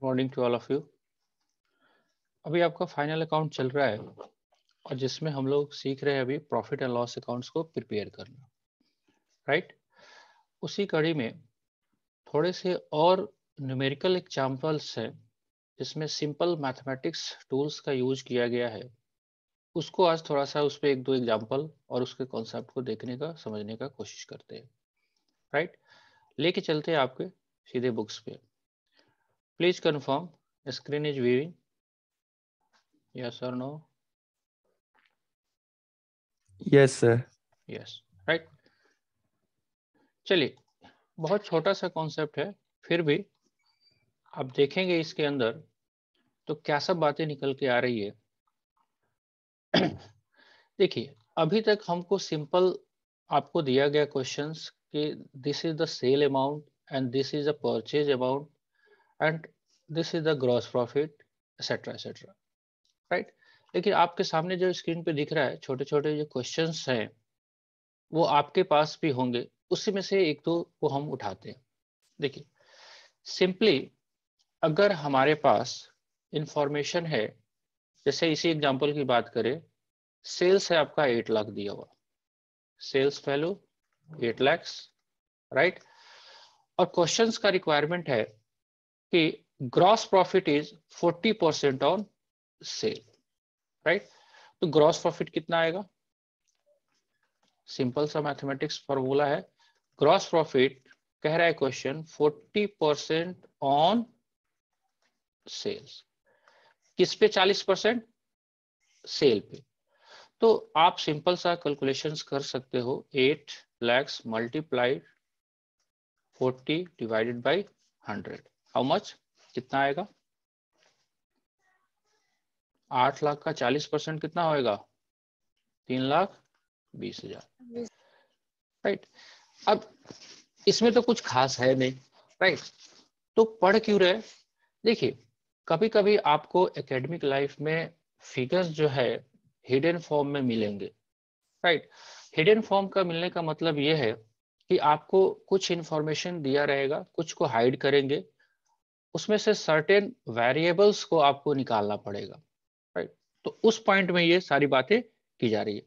Morning to all of you. अभी आपका final account चल रहा है और जिसमें हम लोग सीख रहे हैं अभी प्रॉफिट एंड लॉस अकाउंट्स को प्रिपेयर करना, राइट। उसी कड़ी में थोड़े से और न्यूमेरिकल एग्जांपल्स हैं जिसमें सिंपल मैथमेटिक्स टूल्स का यूज किया गया है। उसको आज थोड़ा सा उस पर एक दो एग्जांपल और उसके कॉन्सेप्ट को देखने का समझने का कोशिश करते हैं, राइट। लेके चलते हैं आपके सीधे बुक्स पे। Please confirm screen is viewing, yes और no? Yes sir. Yes, right. चलिए, बहुत छोटा सा कॉन्सेप्ट है, फिर भी आप देखेंगे इसके अंदर तो क्या सब बातें निकल के आ रही है। देखिए, अभी तक हमको सिंपल आपको दिया गया क्वेश्चंस कि this is the sale amount and this is the purchase amount and this is the gross profit etcetera, right. लेकिन आपके सामने जो स्क्रीन पे दिख रहा है, छोटे छोटे जो क्वेश्चंस हैं वो आपके पास भी होंगे, उसी में से एक दो को हम उठाते हैं। देखिए, सिंपली अगर हमारे पास इंफॉर्मेशन है, जैसे इसी एग्जांपल की बात करें, सेल्स है आपका 8 लाख दिया हुआ, सेल्स वैल्यू 8 लाख, राइट। और क्वेश्चंस का रिक्वायरमेंट है कि gross profit is 40% on sale, right. तो ग्रॉस प्रॉफिट कितना आएगा? सिंपल सा मैथमेटिक्स फॉर्मूला है, ग्रॉस प्रॉफिट कह रहा है क्वेश्चन 40% ऑन सेल्स। किस पे? 40%? सेल पे। तो आप सिंपल सा कैलकुलेशंस कर सकते हो, 8 lakh multiplied 40 divided by 100, how much, कितना आएगा? 8 लाख का 40% कितना होएगा? 3,20,000, राइट। अब इसमें तो कुछ खास है नहीं, राइट। तो पढ़ क्यों रहे? देखिए, कभी कभी आपको एकेडमिक लाइफ में फिगर्स जो है हिडन फॉर्म में मिलेंगे, राइट। हिडन फॉर्म का मिलने का मतलब ये है कि आपको कुछ इंफॉर्मेशन दिया रहेगा, कुछ को हाइड करेंगे, उसमें से सर्टेन वेरिएबल्स को आपको निकालना पड़ेगा, राइट। तो उस पॉइंट में ये सारी बातें की जा रही है।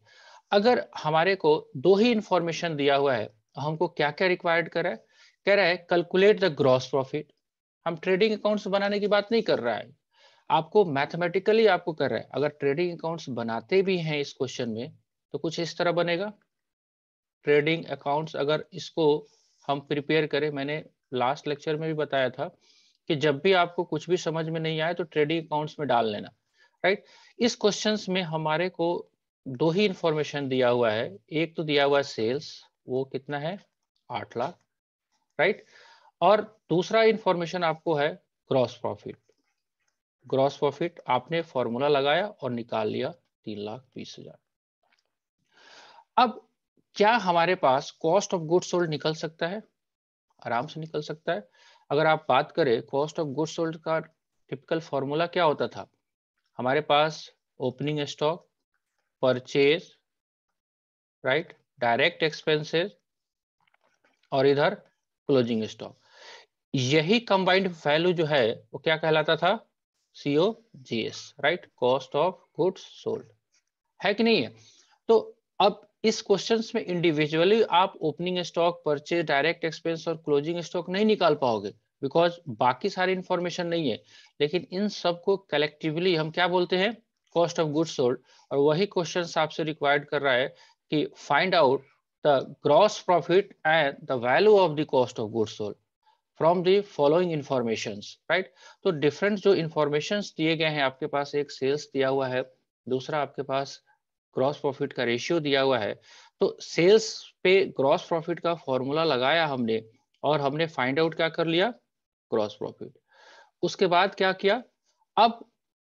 अगर हमारे को दो ही इंफॉर्मेशन दिया हुआ है, हमको क्या क्या रिक्वायर्ड कर रहा है? कह रहा है कैलकुलेट द ग्रॉस प्रॉफिट। हम ट्रेडिंग अकाउंट्स बनाने की बात नहीं कर रहा है, आपको मैथमेटिकली आपको कर रहा है। अगर ट्रेडिंग अकाउंट्स बनाते भी हैं इस क्वेश्चन में तो कुछ इस तरह बनेगा ट्रेडिंग अकाउंट्स। अगर इसको हम प्रिपेयर करें, मैंने लास्ट लेक्चर में भी बताया था कि जब भी आपको कुछ भी समझ में नहीं आए तो ट्रेडिंग अकाउंट्स में डाल लेना, राइट। इस क्वेश्चंस में हमारे को दो ही इंफॉर्मेशन दिया हुआ है, एक तो दिया हुआ है सेल्स, वो कितना है? 8 लाख, राइट। और दूसरा इंफॉर्मेशन आपको है ग्रॉस प्रॉफिट। ग्रॉस प्रॉफिट आपने फॉर्मूला लगाया और निकाल लिया 3,20,000। अब क्या हमारे पास कॉस्ट ऑफ गुड्स सोल्ड निकल सकता है? आराम से निकल सकता है। अगर आप बात करें कॉस्ट ऑफ गुड्स सोल्ड का टिपिकल फॉर्मूला क्या होता था, हमारे पास opening stock, purchase, right, direct expenses और इधर क्लोजिंग स्टॉक। यही कंबाइंड वैल्यू जो है वो क्या कहलाता था? COGS, right, cost of goods sold, है कि नहीं है? तो अब इस क्वेश्चंस में इंडिविजुअली आप opening stock, purchase, direct expense और क्लोजिंग स्टॉक नहीं निकाल पाओगे, बिकॉज बाकी सारी इंफॉर्मेशन नहीं है। लेकिन इन सबको कलेक्टिवली हम क्या बोलते हैं? Cost of goods sold. और वही क्वेश्चन आपसे रिक्वायर्ड कर रहा है कि find out the gross profit and the value of the cost of goods sold from the following informations, right. तो डिफरेंट जो इंफॉर्मेशंस दिए गए हैं, आपके पास एक सेल्स दिया हुआ है, दूसरा आपके पास ग्रॉस प्रॉफिट का रेशियो दिया हुआ है। तो सेल्स पे ग्रॉस प्रॉफिट का फॉर्मूला लगाया हमने और हमने फाइंड आउट क्या कर लिया? Gross profit. उसके बाद क्या किया? अब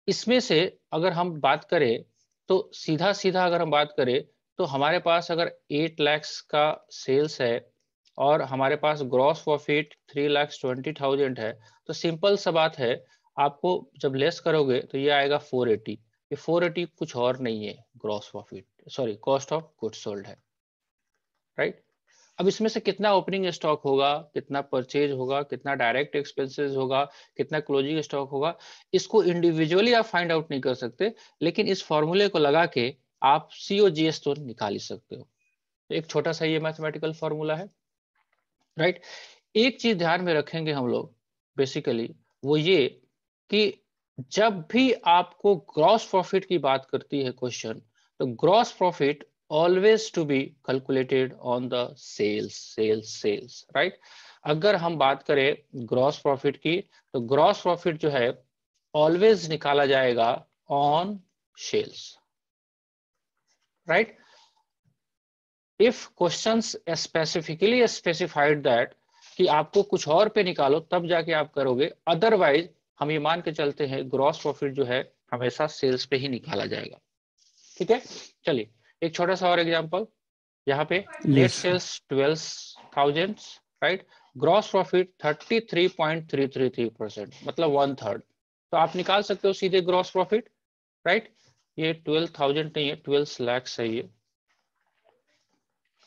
इसमें से अगर हम बात करें तो सीधा सीधा अगर हम बात करें तो हमारे पास अगर 8 लाख का सेल्स है और हमारे पास ग्रॉस प्रॉफिट 3,20,000 है, तो सिंपल सा बात है, आपको जब लेस करोगे तो ये आएगा 480। ये 480 कुछ और नहीं है, gross profit, sorry, cost of goods sold है, राइट। अब इसमें से कितना ओपनिंग स्टॉक होगा, कितना परचेज होगा, कितना डायरेक्ट एक्सपेंसेस होगा, कितना क्लोजिंग स्टॉक होगा, इसको इंडिविजुअली आप फाइंड आउट नहीं कर सकते, लेकिन इस फॉर्मूले को लगा के आप COGS तो निकाल ही सकते हो। एक छोटा सा ये मैथमेटिकल फॉर्मूला है, राइट। एक चीज ध्यान में रखेंगे हम लोग बेसिकली, वो ये कि जब भी आपको ग्रॉस प्रॉफिट की बात करती है क्वेश्चन, तो gross profit always to be calculated on the sales, right. अगर हम बात करें ग्रॉस प्रॉफिट की, तो ग्रॉस प्रॉफिट जो है ऑलवेज निकाला जाएगा on sales, right. If questions specifically specified that कि आपको कुछ और पे निकालो तब जाके आप करोगे, अदरवाइज हम ये मान के चलते हैं ग्रॉस प्रॉफिट जो है हमेशा सेल्स पे ही निकाला जाएगा, ठीक है। चलिए एक छोटा सा और एग्जांपल, यहाँ पे net sales 12,000, right, gross profit 33.333%, मतलब 1/3, तो आप निकाल सकते हो सीधे ग्रॉस प्रॉफिट, राइट। ये 12,000 नहीं है, 12 लाख है ये,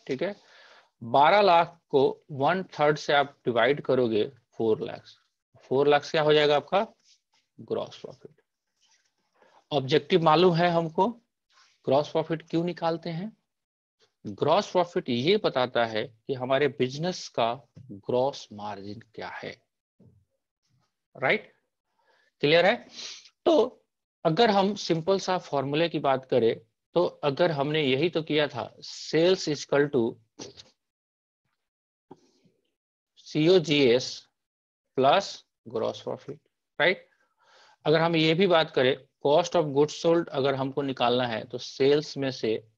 ठीक है। 12 लाख को 1/3 से आप डिवाइड करोगे 4 लाख, 4 लाख क्या हो जाएगा आपका ग्रॉस प्रॉफिट। ऑब्जेक्टिव मालूम है हमको, ग्रॉस प्रॉफिट क्यों निकालते हैं? ग्रॉस प्रॉफिट ये बताता है कि हमारे बिजनेस का ग्रॉस मार्जिन क्या है, राइट, क्लियर है। तो अगर हम सिंपल सा फॉर्मूले की बात करें, तो अगर हमने यही तो किया था, sales equal to COGS plus gross profit, right. अगर हम ये भी बात करें कॉस्ट ऑफ गुड्स सोल्ड अगर हमको निकालना है, तो सेल्स में से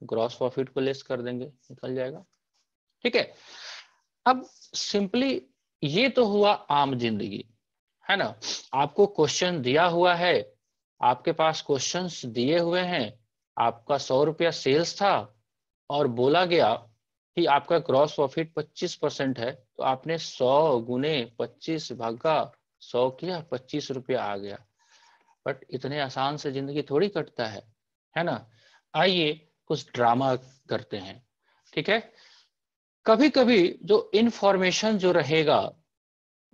ग्रॉस प्रॉफिट को लेस कर देंगे, निकल जाएगा, ठीक है। अब सिंपली ये तो हुआ आम जिंदगी, है ना। आपको क्वेश्चन दिया हुआ है, आपके पास क्वेश्चंस दिए हुए हैं, आपका 100 रुपया सेल्स था और बोला गया कि आपका ग्रॉस प्रॉफिट 25% है, तो आपने 100 गुने 25 भागा 100 किया, 25 रुपया आ गया। बट इतने आसान से जिंदगी थोड़ी कटता है ना। आइए कुछ ड्रामा करते हैं, ठीक है। कभी कभी जो इंफॉर्मेशन जो रहेगा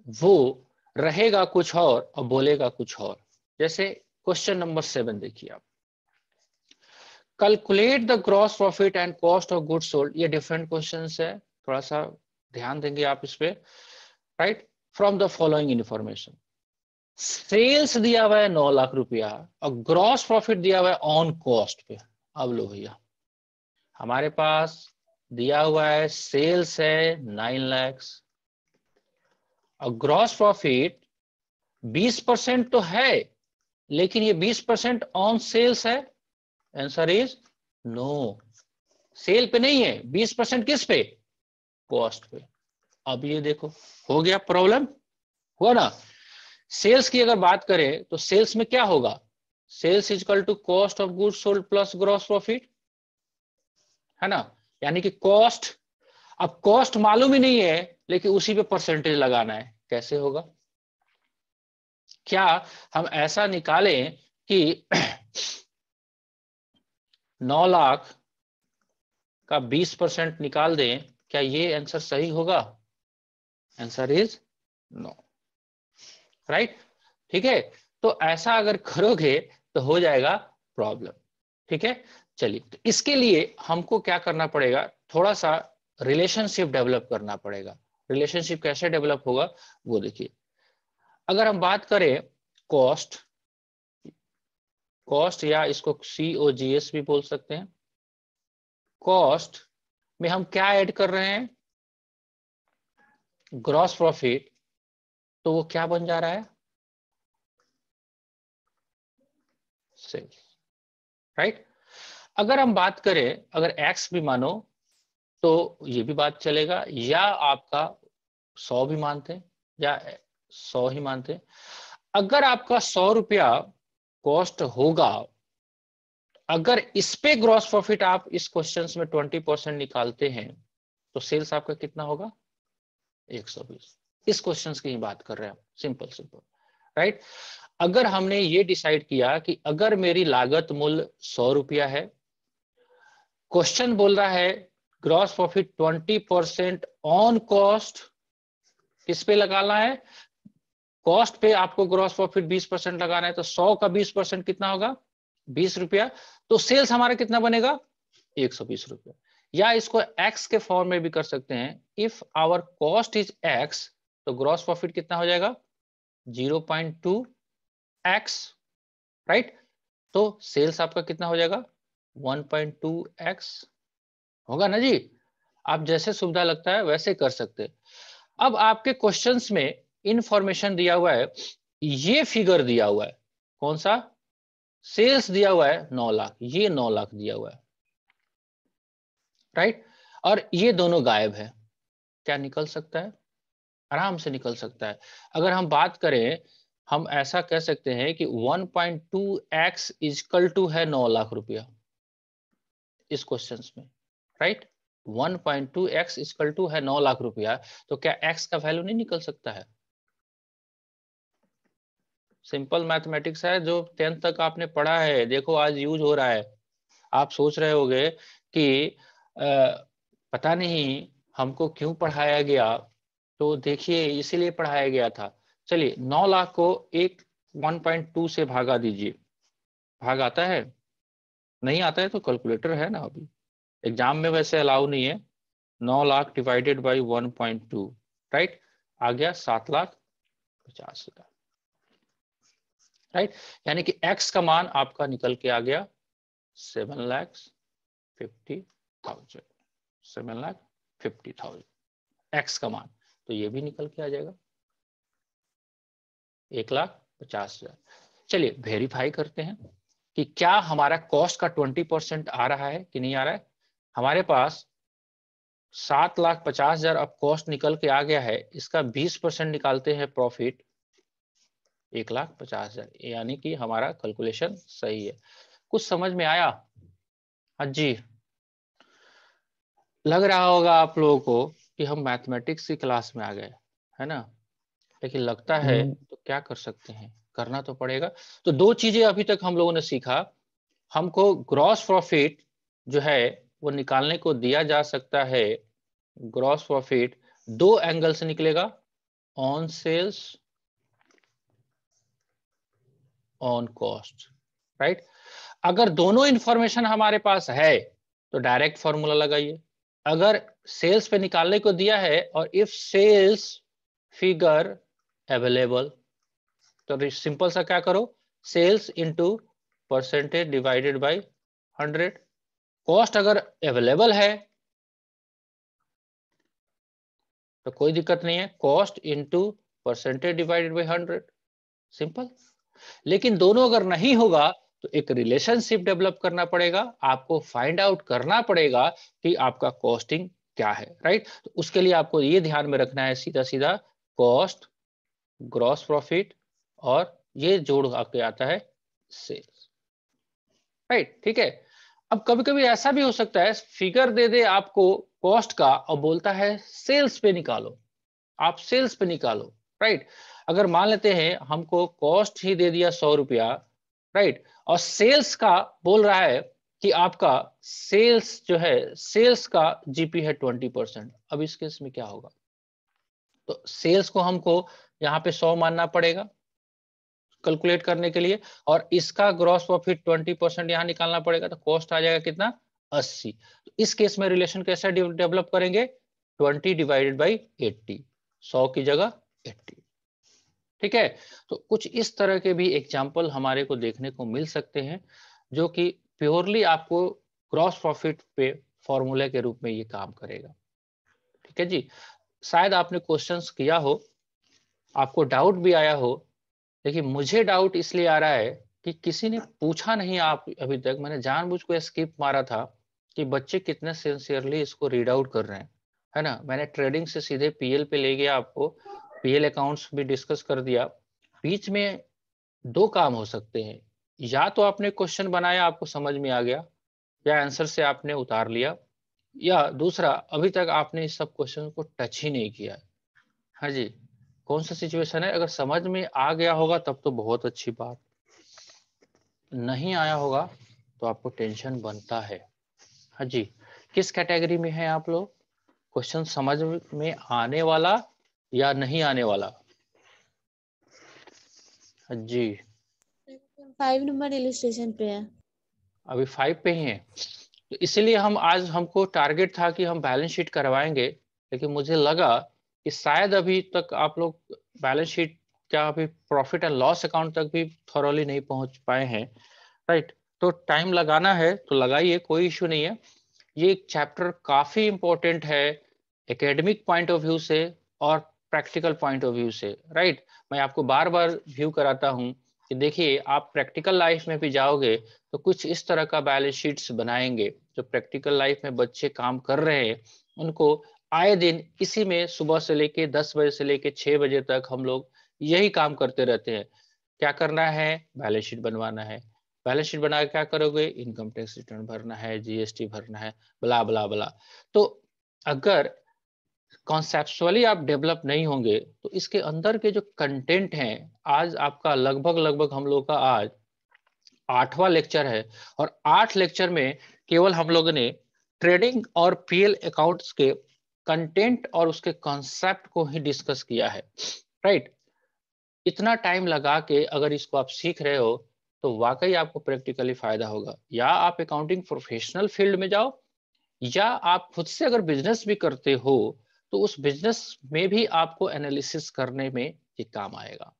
वो रहेगा कुछ और बोलेगा कुछ और। जैसे क्वेश्चन नंबर 7 देखिए आप, calculate the gross profit and cost of goods sold. ये डिफरेंट क्वेश्चंस है, थोड़ा सा ध्यान देंगे आप इस पे, right. From the following information, sales दिया हुआ है 9 लाख रुपया और ग्रॉस प्रॉफिट दिया हुआ है ऑन कॉस्ट पे। अब लो भैया, हमारे पास दिया हुआ है सेल्स है 9 लाख और ग्रॉस प्रॉफिट 20% तो है, लेकिन ये 20% ऑन सेल्स है। आंसर इज नो, सेल पे नहीं है, 20% किस पे, कॉस्ट पे। अब ये देखो हो गया प्रॉब्लम, हुआ ना। सेल्स की अगर बात करें तो सेल्स में क्या होगा, sales equal to cost of goods sold plus gross profit, है ना। यानी कि कॉस्ट, अब कॉस्ट मालूम ही नहीं है लेकिन उसी पे परसेंटेज लगाना है, कैसे होगा। क्या हम ऐसा निकालें कि 9 लाख का 20% निकाल दें, क्या ये आंसर सही होगा? आंसर इज नो, राइट, ठीक है। तो ऐसा अगर करोगे तो हो जाएगा प्रॉब्लम, ठीक है। चलिए, तो इसके लिए हमको क्या करना पड़ेगा, थोड़ा सा रिलेशनशिप डेवलप करना पड़ेगा। रिलेशनशिप कैसे डेवलप होगा वो देखिए। अगर हम बात करें कॉस्ट, कॉस्ट या इसको COGS भी बोल सकते हैं, कॉस्ट में हम क्या ऐड कर रहे हैं, ग्रॉस प्रॉफिट, तो वो क्या बन जा रहा है, सेल्स, राइट। अगर हम बात करें, अगर एक्स भी मानो तो ये भी बात चलेगा, या आपका 100 भी मानते हैं या 100 ही मानते हैं। अगर आपका 100 रुपया कॉस्ट होगा, अगर इस पे ग्रॉस प्रॉफिट आप इस क्वेश्चंस में 20% निकालते हैं, तो सेल्स आपका कितना होगा, 120। इस क्वेश्चंस की ही बात कर रहे हैं, सिंपल सिंपल, राइट। अगर हमने ये डिसाइड किया कि अगर मेरी लागत मूल्य 100 रुपया है, क्वेश्चन बोल रहा है ग्रॉस प्रॉफिट 20% ऑन कॉस्ट, किस पे लगाना है? कॉस्ट पे आपको ग्रॉस प्रॉफिट 20% लगाना है, तो 100 का 20% कितना होगा? 20 रुपया। तो सेल्स हमारा कितना बनेगा? 120 रुपया। या इसको एक्स के फॉर्म में भी कर सकते हैं, if our cost is x तो ग्रॉस प्रॉफिट कितना हो जाएगा? 0.2 एक्स, राइट। तो सेल्स आपका कितना हो जाएगा? 1.2 एक्स होगा ना जी। आप जैसे सुविधा लगता है वैसे कर सकते हैं। अब आपके क्वेश्चंस में इंफॉर्मेशन दिया हुआ है, ये फिगर दिया हुआ है, कौन सा? सेल्स दिया हुआ है 9 लाख, ये 9 लाख दिया हुआ है, राइट। और ये दोनों गायब है, क्या निकल सकता है? आराम से निकल सकता है। अगर हम बात करें, हम ऐसा कह सकते हैं कि 1.2x इजकल टू है 9 लाख रुपया इस क्वेश्चन में, राइट। 1.2x इजकल टू है 9 लाख रुपया, तो क्या x का वैल्यू नहीं निकल सकता है? सिंपल मैथमेटिक्स है, जो 10th तक आपने पढ़ा है, देखो आज यूज हो रहा है। आप सोच रहे होंगे कि पता नहीं हमको क्यों पढ़ाया गया, तो देखिए इसीलिए पढ़ाया गया था। चलिए 9 लाख को एक 1.2 से भागा दीजिए, भाग आता है? नहीं आता है तो कैलकुलेटर है ना, अभी एग्जाम में वैसे अलाउ नहीं है। 9 लाख डिवाइडेड बाई 1.2, राइट, आ गया 7,50,000, राइट। यानी कि x का मान आपका निकल के आ गया 7,50,000, 7,50,000 x का मान, तो ये भी निकल के आ जाएगा 1,50,000। चलिए वेरीफाई करते हैं कि क्या हमारा कॉस्ट का 20% आ रहा है कि नहीं आ रहा है। हमारे पास 7,50,000 अब कॉस्ट निकल के आ गया है, इसका 20% निकालते हैं प्रॉफिट, 1,50,000, यानी कि हमारा कैलकुलेशन सही है। कुछ समझ में आया? हाँ जी। लग रहा होगा आप लोगों को कि हम मैथमेटिक्स की क्लास में आ गए, है ना, लेकिन लगता है तो क्या कर सकते हैं, करना तो पड़ेगा। तो दो चीजें अभी तक हम लोगों ने सीखा। हमको ग्रॉस प्रॉफिट जो है वो निकालने को दिया जा सकता है। ग्रॉस प्रॉफिट दो एंगल से निकलेगा, on sales, on cost, right. अगर दोनों इंफॉर्मेशन हमारे पास है तो डायरेक्ट फॉर्मूला लगाइए। अगर सेल्स पे निकालने को दिया है और इफ सेल्स फिगर अवेलेबल, तो सिंपल सा क्या करो, sales into percentage divided by 100। Cost अगर अवेलेबल है तो कोई दिक्कत नहीं है, cost into percentage divided by 100, simple. लेकिन दोनों अगर नहीं होगा तो एक रिलेशनशिप डेवलप करना पड़ेगा, आपको फाइंड आउट करना पड़ेगा कि आपका कॉस्टिंग क्या है, राइट। तो उसके लिए आपको ये ध्यान में रखना है, सीधा सीधा कॉस्ट, ग्रॉस प्रॉफिट, और ये जोड़ आके आता है सेल्स, राइट, ठीक है। अब कभी कभी ऐसा भी हो सकता है फिगर दे दे आपको कॉस्ट का और बोलता है सेल्स पे निकालो, आप सेल्स पे निकालो, राइट। अगर मान लेते हैं हमको कॉस्ट ही दे दिया 100 रुपया, राइट, और सेल्स का बोल रहा है कि आपका सेल्स जो है, सेल्स का जीपी है 20%, अब इस केस में क्या होगा? तो सेल्स को हमको यहाँ पे 100 मानना पड़ेगा कैलकुलेट करने के लिए, और इसका ग्रॉस प्रॉफिट 20% यहाँ निकालना पड़ेगा, तो कॉस्ट आ जाएगा कितना? 80। तो इस केस में रिलेशन कैसे डेवलप करेंगे? 20 डिवाइडेड बाई 80, 100 की जगह 80, ठीक है। तो कुछ इस तरह के भी एग्जाम्पल हमारे को देखने को मिल सकते हैं, जो कि प्योरली आपको ग्रॉस प्रॉफिट पे फॉर्मूले के रूप में ये काम करेगा, ठीक है जी। शायद आपने क्वेश्चंस किया हो, आपको डाउट भी आया हो, लेकिन मुझे डाउट इसलिए आ रहा है कि किसी ने पूछा नहीं आप अभी तक, मैंने जानबूझ को स्किप मारा था कि बच्चे कितने सिंसियरली इसको रीड आउट कर रहे हैं, है ना। मैंने ट्रेडिंग से सीधे पीएल पे ले गया आपको, पीएल अकाउंट्स भी डिस्कस कर दिया। बीच में दो काम हो सकते हैं, या तो आपने क्वेश्चन बनाया आपको समझ में आ गया, या आंसर से आपने उतार लिया, या दूसरा अभी तक आपने इस सब क्वेश्चन को टच ही नहीं किया। हाँ जी, कौन सा सिचुएशन है? अगर समझ में आ गया होगा तब तो बहुत अच्छी बात, नहीं आया होगा तो आपको टेंशन बनता है। हाँ जी, किस कैटेगरी में है आप लोग? क्वेश्चन समझ में आने वाला या नहीं आने वाला? जी 5 नंबर इलस्ट्रेशन पे है। अभी 5 पे ही है। तो इसलिए हम आज हमको टारगेट था कि हम बैलेंस शीट करवाएंगे, लेकिन मुझे लगा कि शायद अभी तक आप लोग बैलेंस शीट क्या अभी प्रॉफिट एंड लॉस अकाउंट तक भी थॉरोली नहीं पहुंच पाए हैं, राइट? तो टाइम लगाना है तो लगाइए, कोई इश्यू नहीं है। ये एक चैप्टर काफी इंपॉर्टेंट है एकेडमिक पॉइंट ऑफ व्यू से और प्रैक्टिकल पॉइंट ऑफ व्यू से, राइट? मैं आपको बार बार व्यू कराता हूं कि देखिए आप प्रैक्टिकल लाइफ में भी जाओगे तो कुछ इस तरह का बैलेंस शीट्स बनाएंगे। जो प्रैक्टिकल लाइफ में बच्चे काम कर रहे हैं उनको आए दिन इसी में सुबह से लेके 10 बजे से लेके 6 बजे तक हम लोग यही काम करते रहते हैं। क्या करना है? बैलेंस शीट बनवाना है। बैलेंस शीट बना के क्या करोगे? इनकम टैक्स रिटर्न भरना है, जीएसटी भरना है, बला बला बला। तो अगर कॉन्सेप्चुअली आप डेवलप नहीं होंगे तो इसके अंदर के जो कंटेंट हैं, आज आपका लगभग लगभग हम लोग का आज 8वां लेक्चर है, और 8 लेक्चर में केवल हम लोगों ने ट्रेडिंग और पीएल अकाउंट्स के कंटेंट और उसके कॉन्सेप्ट को ही डिस्कस किया है, राइट? इतना टाइम लगा के अगर इसको आप सीख रहे हो तो वाकई आपको प्रैक्टिकली फायदा होगा। या आप अकाउंटिंग प्रोफेशनल फील्ड में जाओ, या आप खुद से अगर बिजनेस भी करते हो तो उस बिजनेस में भी आपको एनालिसिस करने में ये काम आएगा,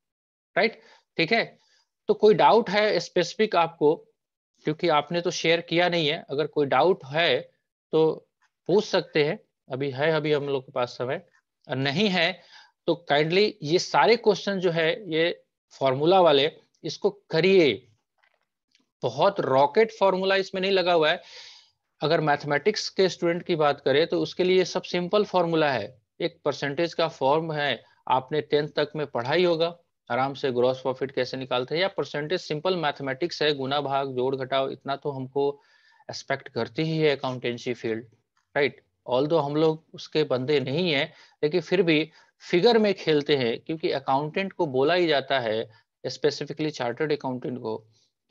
राइट? ठीक है। तो कोई डाउट है स्पेसिफिक आपको? क्योंकि आपने तो शेयर किया नहीं है, अगर कोई डाउट है तो पूछ सकते हैं, अभी है, अभी हम लोग के पास समय। और नहीं है तो काइंडली ये सारे क्वेश्चन जो है ये फॉर्मूला वाले, इसको करिए। बहुत रॉकेट फॉर्मूला इसमें नहीं लगा हुआ है। अगर मैथमेटिक्स के स्टूडेंट की बात करें तो उसके लिए सब सिंपल फॉर्मूला है। एक परसेंटेज का फॉर्म है, आपने 10th तक में पढ़ा ही होगा आराम से। ग्रॉस प्रॉफिट कैसे निकालते हैं, या परसेंटेज सिंपल मैथमेटिक्स है, गुना भाग जोड़ घटाव, इतना तो हमको एक्सपेक्ट करती ही है अकाउंटेंसी फील्ड, राइट? ऑल दो हम लोग उसके बंदे नहीं है, लेकिन फिर भी फिगर में खेलते हैं, क्योंकि अकाउंटेंट को बोला ही जाता है, स्पेसिफिकली चार्टर्ड अकाउंटेंट को,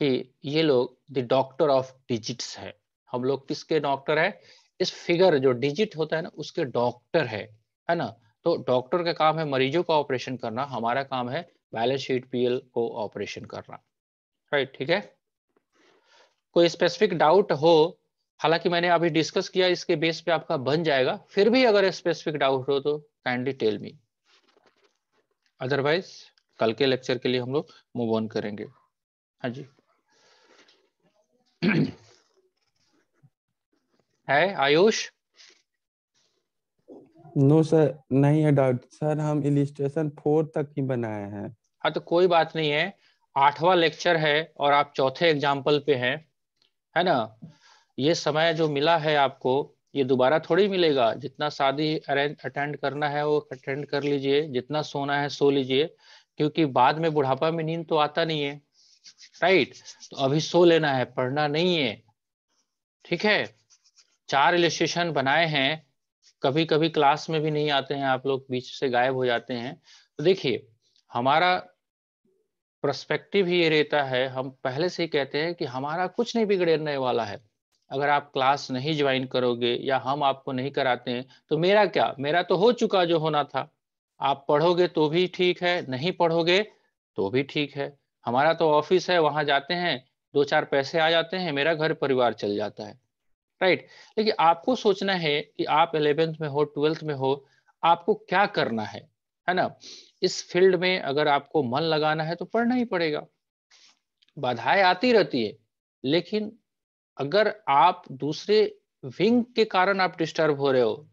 कि ये लोग द डॉक्टर ऑफ डिजिट्स है। हम लोग किसके डॉक्टर है? इस फिगर जो डिजिट होता है ना उसके डॉक्टर है ना? तो डॉक्टर का काम है मरीजों का ऑपरेशन करना, हमारा काम है बैलेंस शीट पीएल को ऑपरेशन करना, राइट? ठीक है। कोई स्पेसिफिक डाउट हो, हालांकि मैंने अभी डिस्कस किया, इसके बेस पे आपका बन जाएगा, फिर भी अगर स्पेसिफिक डाउट हो तो काइंडली टेल मी, अदरवाइज कल के लेक्चर के लिए हम लोग मूव ऑन करेंगे। हाँ जी। है आयुष? नो सर, नहीं है डाउट सर, हम इलिस्ट्रेशन 4 तक ही बनाए हैं। हाँ तो कोई बात नहीं है, 8वां लेक्चर है और आप चौथे एग्जाम्पल पे हैं, है ना? ये समय जो मिला है आपको ये दोबारा थोड़ी मिलेगा। जितना शादी अरेंज अटेंड करना है वो अटेंड कर लीजिए, जितना सोना है सो लीजिए, क्योंकि बाद में बुढ़ापा में नींद तो आता नहीं है, राइट? तो अभी सो लेना है, पढ़ना नहीं है, ठीक है? 4 इलस्ट्रेशन बनाए हैं, कभी कभी क्लास में भी नहीं आते हैं आप लोग, बीच से गायब हो जाते हैं। तो देखिए हमारा पर्सपेक्टिव ही ये रहता है, हम पहले से ही कहते हैं कि हमारा कुछ नहीं बिगड़ने वाला है। अगर आप क्लास नहीं ज्वाइन करोगे या हम आपको नहीं कराते हैं तो मेरा क्या, मेरा तो हो चुका जो होना था। आप पढ़ोगे तो भी ठीक है, नहीं पढ़ोगे तो भी ठीक है। हमारा तो ऑफिस है, वहां जाते हैं, 2-4 पैसे आ जाते हैं, मेरा घर परिवार चल जाता है, राइट? लेकिन आपको सोचना है कि आप 11th में हो, 12th में हो, आपको क्या करना है ना? इस फील्ड में अगर आपको मन लगाना है तो पढ़ना ही पड़ेगा। बाधाएं आती रहती है, लेकिन अगर आप दूसरे विंग के कारण आप डिस्टर्ब हो रहे हो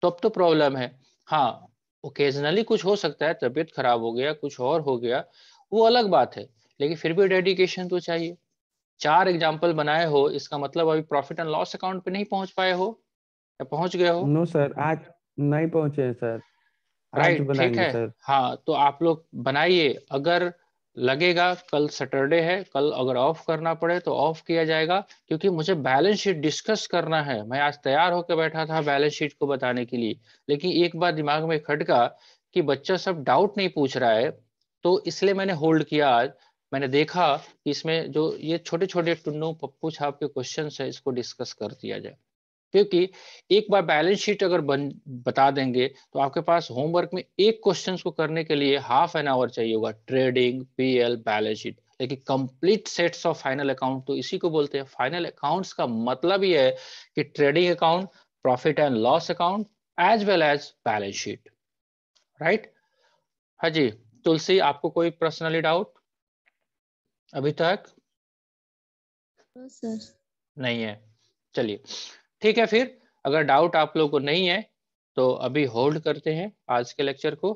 तो अब तो प्रॉब्लम है। हाँ, ओकेजनली कुछ हो सकता है, तबीयत खराब हो गया, कुछ और हो गया, वो अलग बात है, लेकिन फिर भी डेडिकेशन तो चाहिए। 4 एग्जाम्पल बनाए हो, इसका मतलब अभी प्रॉफिट एंड लॉस अकाउंट पे नहीं पहुंच पाए हो या पहुंच गए हो? नो सर, आज नहीं पहुंचे हैं सर, आज राइट, ठीक बनाएंगे है। सर। हाँ तो आप लोग बनाइए, अगर लगेगा कल सैटरडे है, कल अगर ऑफ करना पड़े तो ऑफ किया जाएगा, क्योंकि मुझे बैलेंस शीट डिस्कस करना है। मैं आज तैयार होकर बैठा था बैलेंस शीट को बताने के लिए, लेकिन एक बात दिमाग में खटका कि बच्चा सब डाउट नहीं पूछ रहा है, तो इसलिए मैंने होल्ड किया आज। मैंने देखा कि इसमें जो ये छोटे छोटे टुन्नू पप्पू छाप के क्वेश्चन है इसको डिस्कस कर दिया जाए। क्योंकि एक बार बैलेंस शीट अगर बता देंगे तो आपके पास होमवर्क में एक क्वेश्चन को करने के लिए हाफ एन आवर चाहिए होगा, ट्रेडिंग, पीएल, बैलेंस शीट। लेकिन complete sets of final account तो इसी को बोलते हैं। फाइनल अकाउंट्स का मतलब ये है कि trading account, profit and loss account, as well as balance sheet, right. हाँ जी, तुलसी, आपको कोई पर्सनली डाउट अभी तक? No sir. नहीं है, चलिए ठीक है। फिर अगर डाउट आप लोगों को नहीं है तो अभी होल्ड करते हैं आज के लेक्चर को।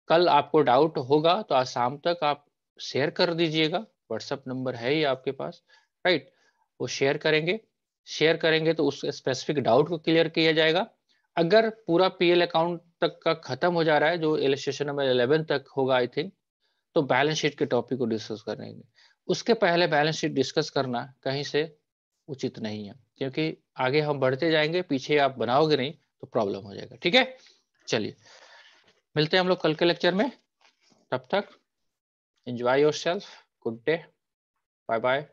कल आपको डाउट होगा तो आज शाम तक आप शेयर कर दीजिएगा, व्हाट्सएप नंबर है ही आपके पास, राइट। वो शेयर करेंगे तो उस स्पेसिफिक डाउट को क्लियर किया जाएगा। अगर पूरा पीएल अकाउंट तक का खत्म हो जा रहा है, जो इलस्ट्रेशन नंबर 11 तक होगा आई थिंक, तो बैलेंस शीट के टॉपिक को डिस्कस करेंगे। उसके पहले बैलेंस शीट डिस्कस करना कहीं से उचित नहीं है, क्योंकि आगे हम बढ़ते जाएंगे, पीछे आप बनाओगे नहीं तो प्रॉब्लम हो जाएगा। ठीक है, चलिए मिलते हैं हम लोग कल के लेक्चर में। तब तक enjoy yourself, good day, bye bye.